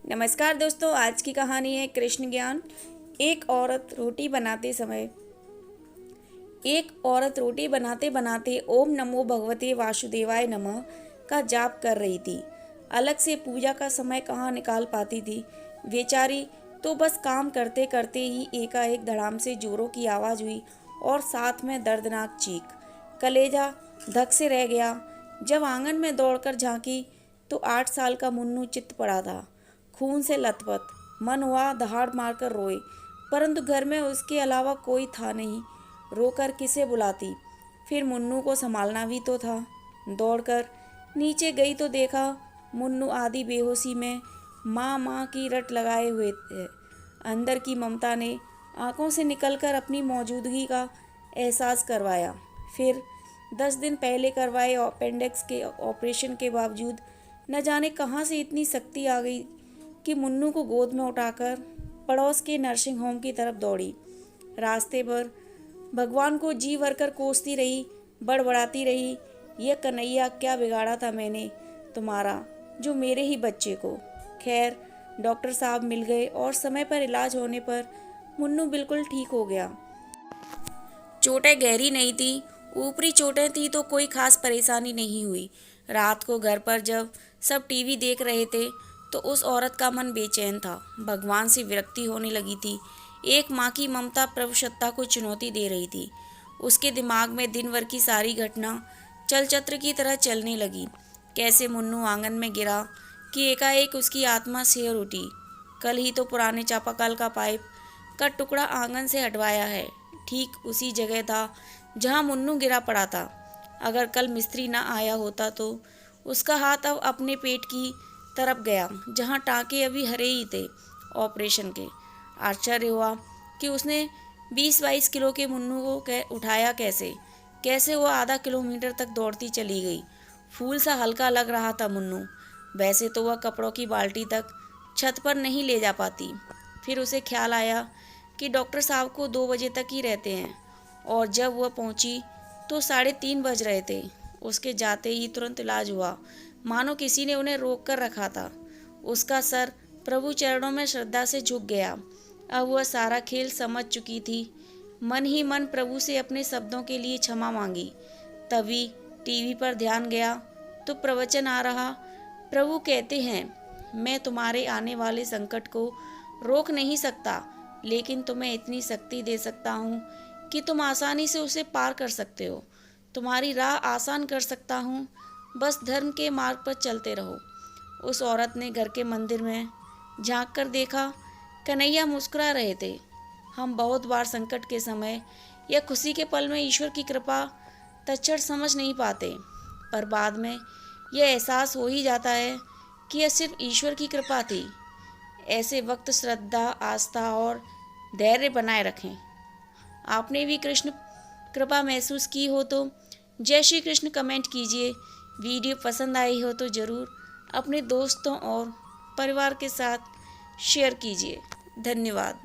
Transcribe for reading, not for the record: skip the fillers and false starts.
नमस्कार दोस्तों, आज की कहानी है कृष्ण ज्ञान। एक औरत रोटी बनाते बनाते ओम नमो भगवते वासुदेवाय नमः का जाप कर रही थी। अलग से पूजा का समय कहाँ निकाल पाती थी बेचारी। तो बस काम करते करते ही एकाएक धड़ाम से जोरों की आवाज़ हुई और साथ में दर्दनाक चीख। कलेजा धक से रह गया। जब आंगन में दौड़कर झांकी तो 8 साल का मुन्नू चित्त पड़ा था, खून से लथपथ। मन हुआ दहाड़ मारकर रोए, परंतु घर में उसके अलावा कोई था नहीं। रोकर किसे बुलाती, फिर मुन्नू को संभालना भी तो था। दौड़कर नीचे गई तो देखा मुन्नू आधी बेहोशी में माँ माँ की रट लगाए हुए थे। अंदर की ममता ने आंखों से निकलकर अपनी मौजूदगी का एहसास करवाया। फिर 10 दिन पहले करवाए अपेंडिक्स के ऑपरेशन के बावजूद न जाने कहाँ से इतनी शक्ति आ गई कि मुन्नू को गोद में उठाकर पड़ोस के नर्सिंग होम की तरफ दौड़ी। रास्ते पर भगवान को जी भरकर कोसती रही, बड़बड़ाती रही, यह कन्हैया क्या बिगाड़ा था मैंने तुम्हारा, जो मेरे ही बच्चे को। खैर, डॉक्टर साहब मिल गए और समय पर इलाज होने पर मुन्नू बिल्कुल ठीक हो गया। चोटें गहरी नहीं थी, ऊपरी चोटें थी तो कोई खास परेशानी नहीं हुई। रात को घर पर जब सब टीवी देख रहे थे तो उस औरत का मन बेचैन था। भगवान से विरक्ति होने लगी थी। एक माँ की ममता प्रभु सत्ता को चुनौती दे रही थी। उसके दिमाग में दिन भर की सारी घटना चलचित्र की तरह चलने लगी। कैसे मुन्नू आंगन में गिरा कि एकाएक उसकी आत्मा सिहर उठी। कल ही तो पुराने चापाकल का पाइप का टुकड़ा आंगन से हटवाया है, ठीक उसी जगह था जहाँ मुन्नू गिरा पड़ा था। अगर कल मिस्त्री ना आया होता तो उसका हाथ अब अपने पेट की तरफ गया, जहाँ टाँके अभी हरे ही थे ऑपरेशन के। आश्चर्य हुआ कि उसने 20-22 किलो के मुन्नू को उठाया कैसे। कैसे वह आधा किलोमीटर तक दौड़ती चली गई। फूल सा हल्का लग रहा था मुन्नू। वैसे तो वह कपड़ों की बाल्टी तक छत पर नहीं ले जा पाती। फिर उसे ख्याल आया कि डॉक्टर साहब को 2 बजे तक ही रहते हैं, और जब वह पहुंची तो 3:30 बज रहे थे। उसके जाते ही तुरंत इलाज हुआ, मानो किसी ने उन्हें रोक कर रखा था। उसका सर प्रभु चरणों में श्रद्धा से झुक गया। अब वह सारा खेल समझ चुकी थी। मन ही मन प्रभु से अपने शब्दों के लिए क्षमा मांगी। तभी टीवी पर ध्यान गया तो प्रवचन आ रहा। प्रभु कहते हैं, मैं तुम्हारे आने वाले संकट को रोक नहीं सकता, लेकिन तुम्हें इतनी शक्ति दे सकता हूँ कि तुम आसानी से उसे पार कर सकते हो। तुम्हारी राह आसान कर सकता हूँ, बस धर्म के मार्ग पर चलते रहो। उस औरत ने घर के मंदिर में झांक कर देखा। कन्हैया मुस्कुरा रहे थे। हम बहुत बार संकट के समय या खुशी के पल में ईश्वर की कृपा तत्क्षण समझ नहीं पाते, पर बाद में यह एहसास हो ही जाता है कि यह सिर्फ ईश्वर की कृपा थी। ऐसे वक्त श्रद्धा, आस्था और धैर्य बनाए रखें। आपने भी कृष्ण कृपा महसूस की हो तो जय श्री कृष्ण कमेंट कीजिए। वीडियो पसंद आई हो तो ज़रूर अपने दोस्तों और परिवार के साथ शेयर कीजिए। धन्यवाद।